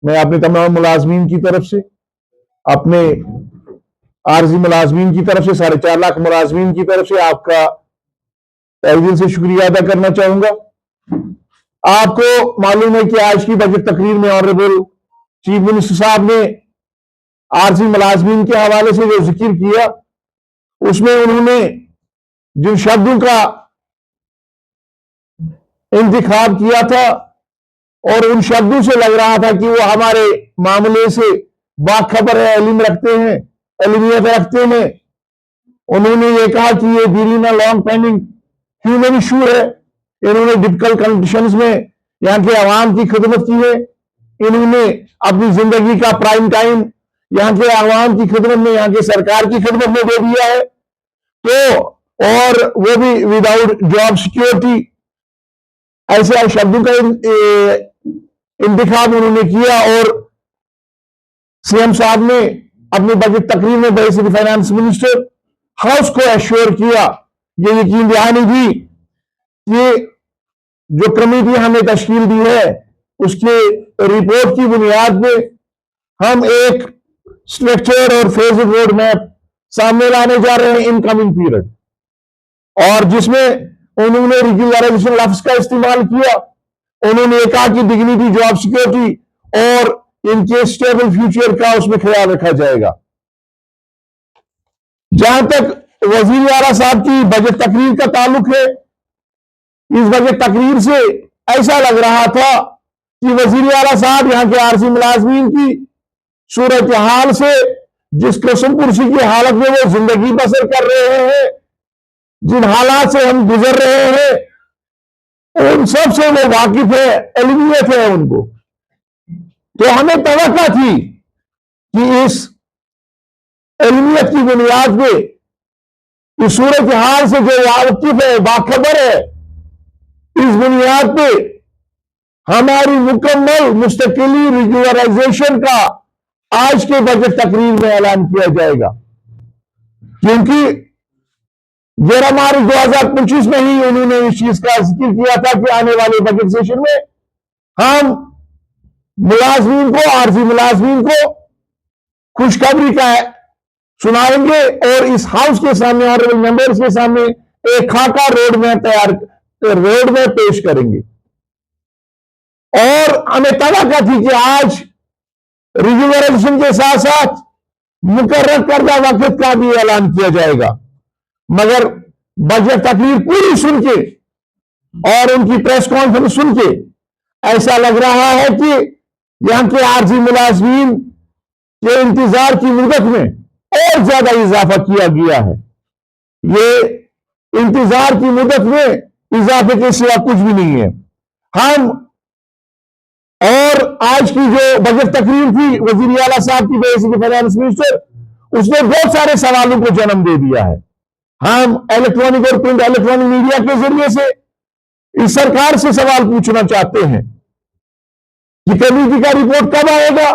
मैं अपने तमाम मुलाजमीन की तरफ से, अपने आरजी मुलाजमीन की तरफ से, 4.5 लाख मुलाजमीन की तरफ से आपका तहे दिल से शुक्रिया अदा करना चाहूंगा। आपको मालूम है कि आज की बजट तकरीर में ऑनरेबल चीफ मिनिस्टर साहब ने आरजी मुलाजमीन के हवाले से जो जिक्र किया, उसमें उन्होंने जिन शब्दों का इंतखाब किया था और उन शब्दों से लग रहा था कि वो हमारे मामले से बाखबर है, इल्म रखते हैं, इल्मियत रखते हैं। उन्होंने ये कहा कि ये दीरीना लॉन्ग पेंडिंग ह्यूमन इशू है। इन्होंने डिफिकल्ट कंडीशंस में यहाँ के अवाम की खिदमत की है। इन्होंने अपनी जिंदगी का प्राइम टाइम यहाँ के अवाम की खिदमत में, यहाँ की सरकार की खिदमत में दे दिया है। तो और वो भी विदाउट जॉब सिक्योरिटी, ऐसे शब्दों का इंतखाब उन्होंने किया। और सीएम साहब ने अपनी बजट तकरीर में बेसिक फाइनेंस मिनिस्टर हाउस को एश्योर किया, ये यकीन दिलानी दी कि जो कमेटी हमने तश्कील दी है उसके रिपोर्ट की बुनियाद पे हम एक स्ट्रक्चर और फेज रोड मैप सामने लाने जा रहे हैं इन कमिंग पीरियड, और जिसमें उन्होंने रेगुलराइजेशन लफ्ज का इस्तेमाल किया। उन्होंने कहा कि डिग्निटी, जॉब सिक्योरिटी और इनके स्टेबल फ्यूचर का उसमें ख्याल रखा जाएगा। जहां तक वजीर आला साहब की बजट तकरीर का ताल्लुक है, इस बजट तकरीर से ऐसा लग रहा था कि वजीर आला साहब यहां के आरजी मुलाजमीन की सूरत हाल से, जिस कसम कुर्सी की हालत में वो जिंदगी बसर कर रहे हैं, जिन हालात से हम गुजर रहे हैं, उन सब से वो वाकिफ है, इल्मियत है उनको। तो हमें तवक्का थी कि इस इल्मियत की बुनियाद पे, इस सूरत हाल से जो वाकिफ है, बाखबर है, इस बुनियाद पे हमारी मुकम्मल मुस्तकिली रेगुलराइजेशन का आज के बजट तकरीर में ऐलान किया जाएगा। क्योंकि जरा मार्च 2025 में ही उन्होंने इस चीज का जिक्र किया था कि आने वाले बजट सेशन में हम मुलाजमीन को, आरजी मुलाजमीन को खुशखबरी का सुनाएंगे और इस हाउस के सामने, ऑनरेबल मेंबर्स के सामने एक खाका रोड मैप पेश करेंगे। और हमें तवक्का थी कि आज रेगुलराइजेशन के साथ साथ मुकर्रर करदा वक्त का भी ऐलान किया जाएगा। मगर बजट तकरीर पूरी सुन के और उनकी प्रेस कॉन्फ्रेंस सुन के ऐसा लग रहा है कि यहां के आरजी मुलाजमीन के इंतजार की मुद्दत में और ज्यादा इजाफा किया गया है। ये इंतजार की मुद्दत में इजाफे के सिवा कुछ भी नहीं है। हम और आज की जो बजट तकरीर थी वजीर आला साहब की बेसिक फाइनेंस मिनिस्टर, उसने बहुत सारे सवालों को जन्म दे दिया है। हम इलेक्ट्रॉनिक और प्रिंट इलेक्ट्रॉनिक मीडिया के जरिए से इस सरकार से सवाल पूछना चाहते हैं कि कमेटी का रिपोर्ट कब आएगा,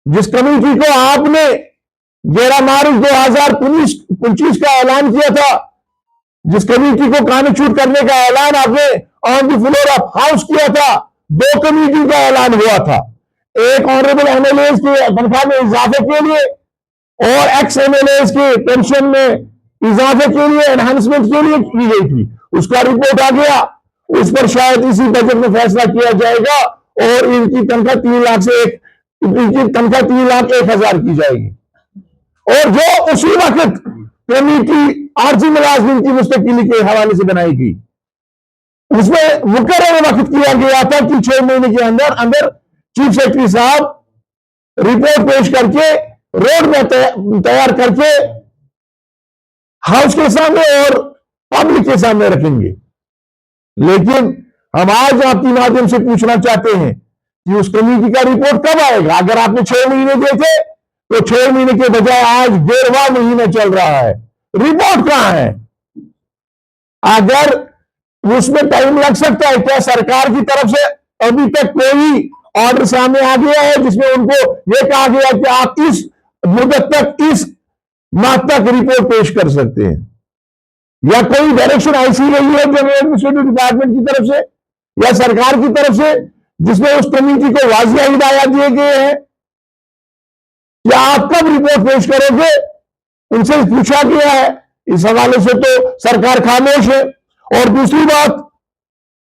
जिस कमेटी को आपने 11 मार्च 2025 का ऐलान किया था, जिस कमेटी को कानून करने का ऐलान आपने on the floor of house किया था। 2 कमेटी का ऐलान हुआ था, एक ऑनरेबल एमएलए के तनख्वाह में इजाफे के लिए और एक्स एमएलए के पेंशन में इजाफे के लिए, एनहांसमेंट के लिए की गई थी। उसका रिपोर्ट आ गया, उस पर शायद इसी बजट में फैसला किया जाएगा और इनकी तनख्वाह 3 लाख से इनकी तनख्वाह 3,01,000 की जाएगी। और जो उसी वक्त कमेटी आरजी मुलाजमीन की मुस्तकिली के हवाले से बनाई गई, उसमें मुकर्रर वक्त किया गया था कि 6 महीने के अंदर अंदर चीफ सेक्रेटरी साहब रिपोर्ट पेश करके, रोड में तैयार करके हाउस के सामने और पब्लिक के सामने रखेंगे। लेकिन हम आज आपके माध्यम से पूछना चाहते हैं कि उस कमेटी का रिपोर्ट कब आएगा। अगर आपने 6 महीने देखे तो 6 महीने के बजाय आज 1.5 महीना चल रहा है, रिपोर्ट कहां है? अगर उसमें टाइम लग सकता है, क्या सरकार की तरफ से अभी तक कोई ऑर्डर सामने आ गया है जिसमें उनको यह कहा गया कि आप इस मुद्दत तक, इस माह तक रिपोर्ट पेश कर सकते हैं, या कोई डायरेक्शन ऐसी रही है जनरल एडमिनिस्ट्रेटिव डिपार्टमेंट की तरफ से या सरकार की तरफ से जिसमें उस कमेटी को वाजिया हिदायत दिए गए हैं। क्या आप कब रिपोर्ट पेश करोगे, उनसे पूछा गया है। इस हवाले से तो सरकार खामोश है। और दूसरी बात,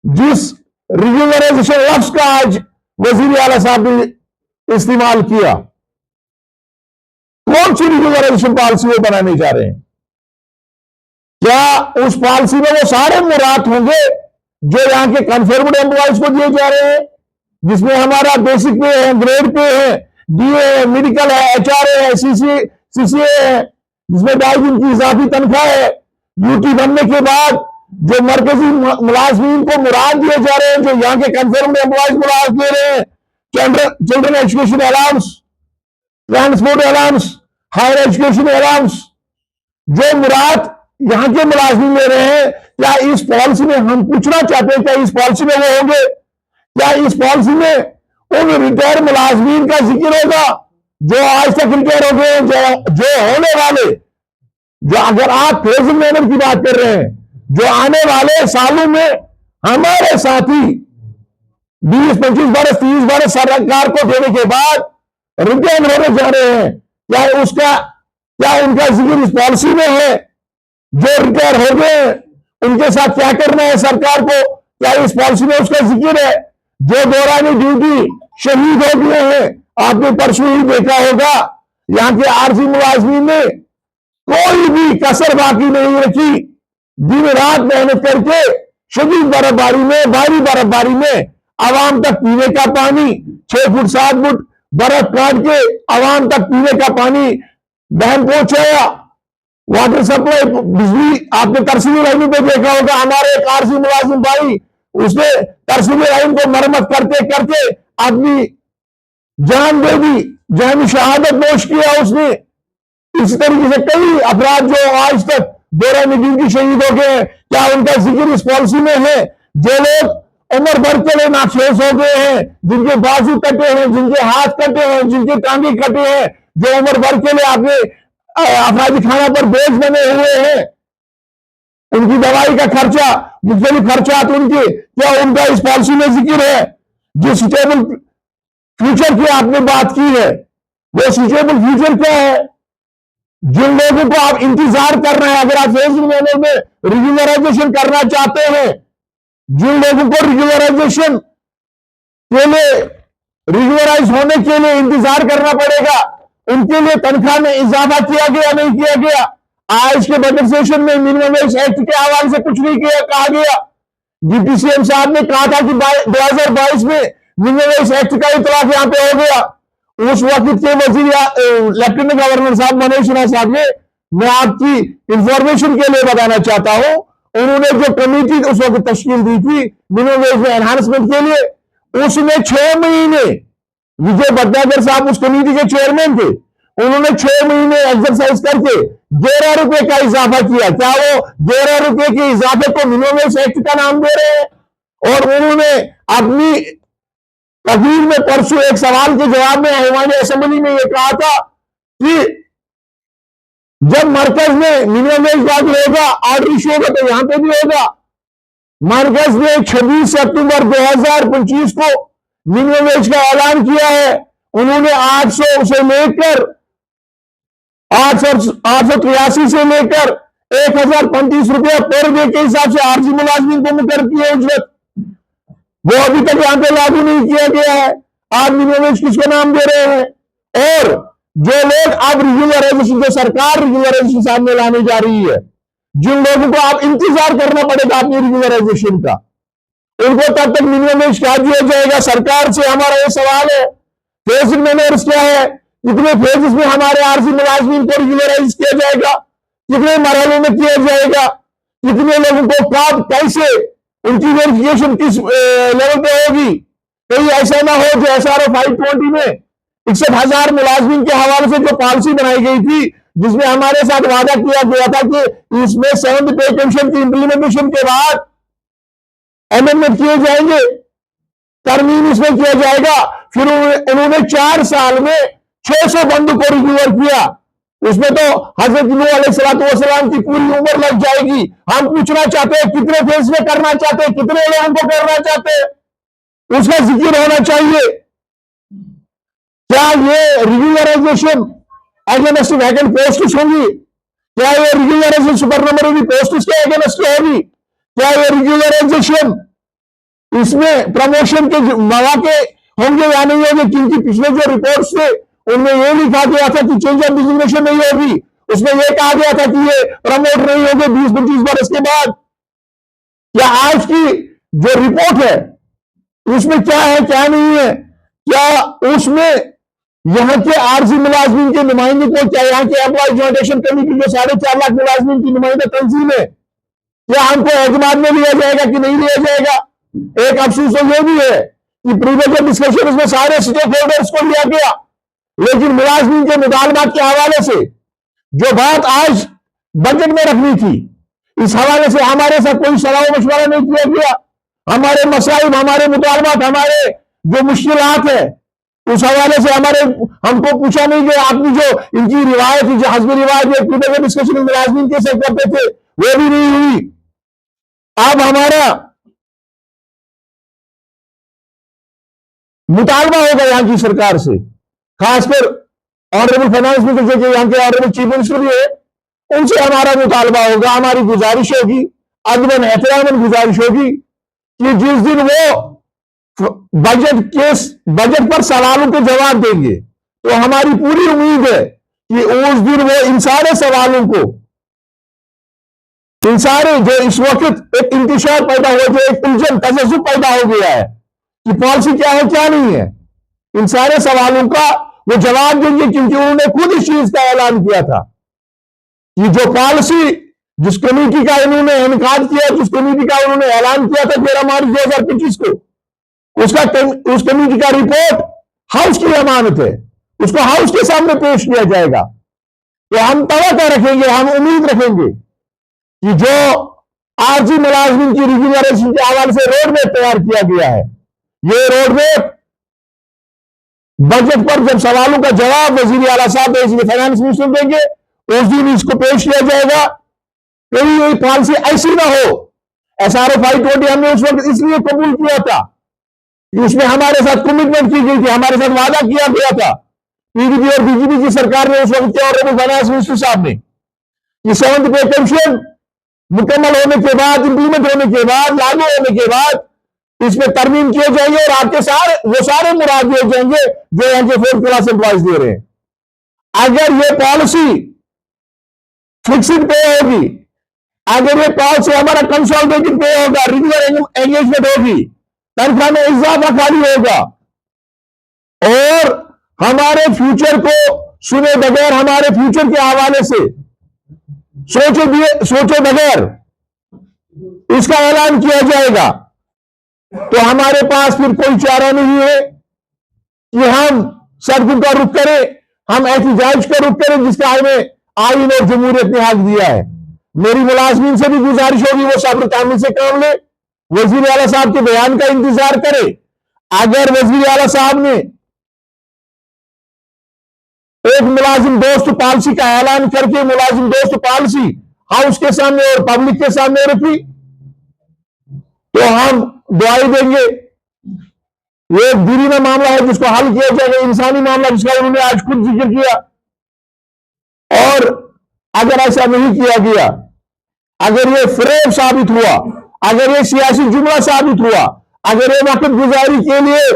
जिस रिज्यूमराइजेशन लफ्ज का आज वजीर आला साहब ने इस्तेमाल किया, कौन सी रिज्यूमराइजेशन पॉलिसी वो बनाने जा रहे हैं? क्या उस पॉलिसी में वो सारे मुराद होंगे जो यहां के कन्फर्म्ड एम्प्लॉयज को दिए जा रहे हैं, जिसमें हमारा बेसिक पे है, ग्रेड पे है, डीए है, मेडिकल है, एचआरए है, सीसीए है, जिसमें 2.5 दिन की इजाफी तनख्वाह है। यूटी बनने के बाद जो मरकजी मुलाजमीन को मुराद दिए जा रहे हैं, जो यहाँ के कन्फर्म्ड एम्प्लॉयज मुराद दे रहे हैं, children education allowance, transport allowance, higher education allowance, जो मुराद यहां के मुलाजिम ले रहे हैं, क्या इस पॉलिसी में, हम पूछना चाहते हैं, क्या इस पॉलिसी में वो होंगे? क्या इस पॉलिसी में उन रिटायर मुलाजमीन का जिक्र होगा जो आज तक रिटायर हो गए, जो होने वाले, जो, अगर आप फेजिंग मैनर की बात कर रहे हैं, जो आने वाले सालों में हमारे साथी 20-25 बरस 30 बरस सरकार को देने के बाद रिटायर होने जा रहे हैं, क्या उनका जिक्र इस पॉलिसी में है? जो रिटायर हो गए उनके साथ क्या करना है सरकार को, क्या इस पॉलिसी में उसका जिक्र है? जो दौरानी ड्यूटी शहीद हो गए हैं, आपने परसों ही देखा होगा, यहां के आरजी मुलाजमीन ने कोई भी कसर बाकी नहीं रखी, दिन रात मेहनत करके शदीद बर्फबारी में, भारी बर्फबारी में आवाम तक पीने का पानी 6 फुट 7 फुट बर्फ काट के आवाम तक पीने का पानी बहन पहुंचाया। वाटर सप्लाई, बिजली, आपने तरसीमी लाइन पे देखा होगा, हमारे एक आरसी मुलाजिम भाई, उसने तरसीमी लाइन को मरम्मत करते करते अपनी जान दे दी, जान शहादत नोश किया उसने। इस तरीके से कई अफराद जो आज तक दौरान ड्यूटी शहीद हो गए हैं, क्या उनका जिक्र इस पॉलिसी में है? जो लोग उम्र भर के लिए नाखुश हो गए हैं, जिनके बाजू कटे हैं, जिनके हाथ कटे हैं, जिनके टांगे कटे हैं, जो उम्र भर के लिए आपने अफराधी खाना पर बोझ बने हुए हैं, उनकी दवाई का खर्चा, मुख्तलिफ खर्चा उनके, क्या उनका इस पॉलिसी में जिक्र है? जो सुटेबल फ्यूचर की आपने बात की है, वो सुटेबल फ्यूचर क्या है? जिन लोगों को आप इंतजार कर रहे हैं, अगर आप फेजिंग मैनर में रेगुलराइजेशन करना चाहते हैं, जिन लोगों को रेगुलराइजेशन के लिए, रेगुलराइज होने के लिए इंतजार करना पड़ेगा, उनके लिए तनख्वाह में इजाफा किया गया, नहीं किया गया? आज के बजट सेशन में मिनिमम वेज एक्ट के हवाले से कुछ नहीं किया, कहा गया। डिप्टी साहब ने कहा था कि 2022 में मिनिमम वेज एक्ट का इतलाफ यहां पे हो गया। उस वक्त के वजीर लेफ्टिनेंट गवर्नर साहब मनोज सिन्हा साहब ने, मैं आपकी इंफॉर्मेशन के लिए बताना चाहता हूं, उन्होंने जो कमेटी उस वक्त तश्कील दी थी मिनिमम वेज में एनहांसमेंट के लिए, उसमें 6 महीने, विजय भटनागर साहब उस कमेटी के चेयरमैन थे, उन्होंने 6 महीने एक्सरसाइज करके 11 रुपए का इजाफा किया। क्या वो 11 रुपए के इजाफे को मिनिमम वेज एक्ट का नाम दे रहे हैं? और उन्होंने अपनी तकरीर में परसों एक सवाल के जवाब में ऐवान असेंबली में यह कहा था कि जब मरकज में मिनिमम वेज लागू होगा, ऑर्डर इशू होगा, तो यहां पे भी होगा। मरकज ने 26 अक्टूबर 2025 को मिनिमम वेज का ऐलान किया है। उन्होंने 800 से लेकर 883 से लेकर 1035 रुपया पर डे के हिसाब से आरजी मुलाजमीन को मुकर्रर किया उजरत, वो अभी तक यहां पे लागू नहीं किया गया है। आप मिनिमम वेज किसको नाम दे रहे हैं? और जो लोग अब रेगुलराइजेशन, जो सरकार रेगुलराइजेशन सामने लाने जा रही है, जिन लोगों को आप इंतजार करना पड़ेगा अपनी रेगुलराइजेशन का, उनको तब तक मिनिमम वेज क्या दिया जाएगा? सरकार से हमारा यह सवाल है। फेजिंग मैनर्स क्या है? कितने फेजेस में हमारे आरजी मुलाजमीन को रेगुलराइज किया जाएगा? कितने मरहलों में किया जाएगा? कितने लोगों को कब, कैसे, उनकी वेरिफिकेशन किस लेवल पे होगी? कहीं ऐसा ना हो जो SRO 520 में 61,000 मुलाजमीन के हवाले से जो पॉलिसी बनाई गई थी, जिसमें हमारे साथ वादा किया गया था कि इसमें 7th पे कमीशन की इंप्लीमेंटेशन के बाद अमेंडमेंट किए जाएंगे, तरमीम इसमें किया जाएगा। फिर उन्होंने 4 साल में 600 बंदों को रिकवर किया। उसमें तो हजरत नूह अलैहिस्सलाम की पूरी उम्र लग जाएगी। हम पूछना चाहते हैं, कितने फेज में करना चाहते हैं, कितने लोगों को करना चाहते हैं? उसका जिक्र होना चाहिए। क्या ये रिग्यूलराइजेशन अगेंस्ट वैकेंट पोस्ट्स होंगी? क्या ये रिग्यूलराइजेशन सुपरनumबरी पोस्ट्स के अगेंस्ट होगी? क्या ये रिग्यूलराइजेशन इसमें प्रमोशन के मौके होंगे या नहीं होंगे? क्योंकि पिछले जो रिपोर्ट्स थे उनमें यह लिखा गया था कि चेंज ऑफ डिजिग्नेशन नहीं होगी, उसमें यह कहा गया था कि ये प्रमोट नहीं होंगे 20-25 बरस के बाद। क्या आज की जो रिपोर्ट है उसमें क्या है क्या नहीं है? क्या उसमें यहां के आरजी मुलाजमीन के नुमाइंदे को, क्या यहां के एम्प्लॉय जॉइंट एक्शन कमेटी जो 4.5 लाख मुलाजमीन की नुमाइंदा तंजीम है, क्या हमको एतमाद में लिया जाएगा कि नहीं लिया जाएगा? एक अफसोस तो यह भी है कि प्रीवियस डिस्कशन में सारे स्टेक होल्डर्स को लिया गया, लेकिन मुलाजमीन के मुतालबात के हवाले से जो बात आज बजट में रखनी थी, इस हवाले से हमारे साथ कोई सलाह मशवरा नहीं किया गया। हमारे मसाइल, हमारे मुतालबात, हमारे जो मुश्किलात है उस हवाले से हमको पूछा नहीं गया। आपकी जो इनकी रिवायत, जो हस्बी रिवायत प्रीवियस डिस्कशन में मुलाजमीन के साथ करते थे वो भी नहीं हुई। अब हमारा मुतालबा होगा यहां की सरकार से, खासकर ऑनरेबल फाइनेंस मिनिस्टर जो यहां के ऑनरेबल चीफ मिनिस्टर भी है, उनसे हमारा मुतालबा होगा, हमारी गुजारिश होगी, अदबन एहतरामन गुजारिश होगी कि जिस दिन वो बजट पर सवालों के जवाब देंगे तो हमारी पूरी उम्मीद है कि उस दिन वो इन सारे सवालों को, इन सारे जो इस वक्त एक इंतशार पैदा हो, जो एक उलझन तजस्सुब पैदा हो गया है कि पॉलिसी क्या है क्या नहीं है, इन सारे सवालों का वो जवाब देंगे। क्योंकि उन्होंने खुद इस चीज का ऐलान किया था कि जो पॉलिसी, जिस कमेटी का इन्होंने इनकाद किया, जिस कमेटी का उन्होंने ऐलान किया था 13 मार्च 2025 को, उस कमेटी का रिपोर्ट हाउस की अमानत है, उसको हाउस के सामने पेश किया जाएगा। तो हम तवक्को रखेंगे, हम उम्मीद रखेंगे कि जो आरजी मुलाजमीन की रिग्यूलराइजेशन के हवाले से रोड मैप तैयार किया गया है, ये रोड मैप बजट पर जब सवालों का जवाब वजीर आला साहब फाइनेंस मिनिस्टर देंगे उस दिन इसको पेश किया जाएगा। कहीं ये पॉलिसी ऐसी ना हो, SRO 520 हमने उस वक्त इसलिए कबूल किया था कि उसमें हमारे साथ कमिटमेंट की गई थी, हमारे साथ वादा किया गया था पीडीपी और बीजेपी की सरकार ने, उस वक्त के ऑनरेबल फाइनेंस मिनिस्टर साहब ने, कि 7th पे कमीशन मुकम्मल होने के बाद, इंप्लीमेंट होने के बाद, लागू होने के बाद इसमें तरमीम किए जाएंगे और आपके वो सारे मुराद दिए जाएंगे जो यहाँ के 4th क्लास एम्प्लॉयज दे रहे हैं। अगर ये पॉलिसी फिक्स्ड पे होगी, अगर ये पॉलिसी हमारा कंसोलिडेटेड पे होगा, रेगुलर एंगेजमेंट होगी, तनख्वाह में इजाफा खाली होगा और हमारे फ्यूचर को सुने बगैर, हमारे फ्यूचर के हवाले से सोचे बगैर इसका ऐलान किया जाएगा, तो हमारे पास फिर कोई चारा नहीं है कि हम सड़कों का रुख करें, हम एहतजाज का रुख करें जिसका हमें आईन और जमहूरियत ने हक दिया है। मेरी मुलाजमीन से भी गुजारिश होगी वो सब्र तामील से काम ले, वजीर आला साहब के बयान का इंतजार करे। अगर वजीर आला साहब ने एक मुलाजिम दोस्त पॉलिसी का ऐलान करके मुलाजिम दोस्त पॉलिसी हाउस के सामने और पब्लिक के सामने रखी तो हम दुआई देंगे। ये एक दीरीना मामला है जिसको हल किया जाएगा, इंसानी मामला जिसका उन्होंने आज खुद जिक्र किया। और अगर ऐसा नहीं किया गया, अगर ये फ्रेब साबित हुआ, अगर ये सियासी जुमला साबित हुआ, अगर ये वक्त गुजारी के लिए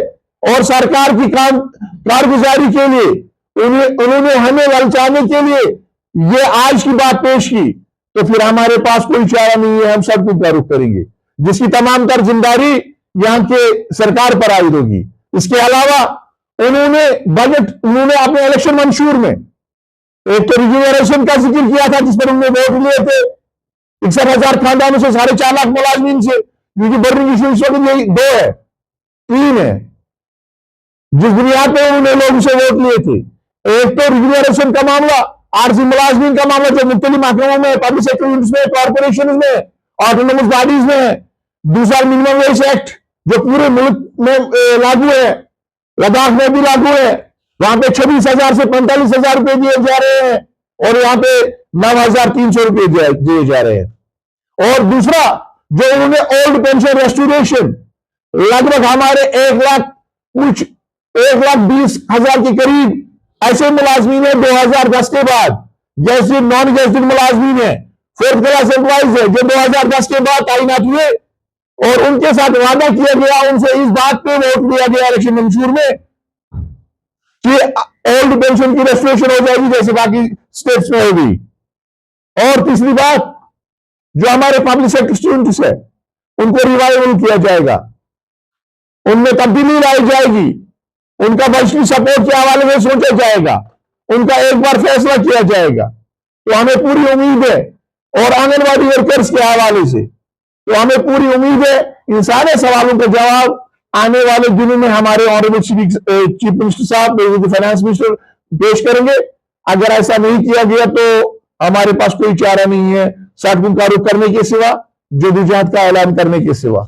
और सरकार की कारगुजारी के लिए उन्होंने हमें ललचाने के लिए ये आज की बात पेश की, तो फिर हमारे पास कोई चारा नहीं है, हम सब कुछ रुख करेंगे, जिसकी तमाम तर जिम्मेदारी यहां के सरकार पर आयद होगी। इसके अलावा उन्होंने अपने इलेक्शन मंशूर में एक तो रिग्यूलराइजेशन का जिक्र किया था जिस पर उन्होंने वोट लिए थे 61,000 खानदानों से 4.5 लाख मुलाजमीन से, क्योंकि बर्निंग इशू इस वक्त यही 2 है 3 है जिस बुनियाद पर उन्होंने लोग उसे वोट लिए थे। एक तो रिग्यूलराइजेशन का मामला, आरजी मुलाजमीन का मामला जो मुख्तलिफ महकमों में, पब्लिक सेक्टर यूनिट्स में, कॉर्पोरेशन में, ऑटोनोमस बॉडीज में, दूसरा मिनिमम वेज एक्ट जो पूरे मुल्क में लागू है, लद्दाख में भी लागू है, वहां पे 26,000 से 45,000 रुपए दिए जा रहे हैं और यहाँ पे 9,300 रुपए दिए जा रहे हैं। और दूसरा जो उन्होंने ओल्ड पेंशन रेस्टोरेशन लगभग हमारे 1,20,000 के करीब ऐसे मुलाजमीन है 2010 के बाद, जैसे नॉन गेजेटेड मुलाजमीन है, फोर्थ क्लास एम्प्लॉइज है, जो 2010 के बाद तैनात हुए और उनके साथ वादा किया गया, उनसे इस बात पे वोट दिया गया इलेक्शन मंशूर में कि ओल्ड पेंशन की रेस्टोरेशन हो जाएगी जैसे बाकी स्टेट्स में होगी। और तीसरी बात, जो हमारे पब्लिक सेक्टर स्टूडेंट्स है उनको रिवाइवल किया जाएगा, उनमें तब्दीली लाई जाएगी, उनका बजटरी सपोर्ट के हवाले में सोचा जाएगा, उनका एक बार फैसला किया जाएगा। तो हमें पूरी उम्मीद है, और आंगनबाड़ी वर्कर्स के हवाले से तो हमें पूरी उम्मीद है इन सारे सवालों का जवाब आने वाले दिनों में हमारे ऑनरेबल चीफ मिनिस्टर साहब, फाइनेंस मिनिस्टर पेश करेंगे। अगर ऐसा नहीं किया गया तो हमारे पास कोई चारा नहीं है सड़कों का रुख करने के सिवा, जदोजहद का ऐलान करने के सिवा।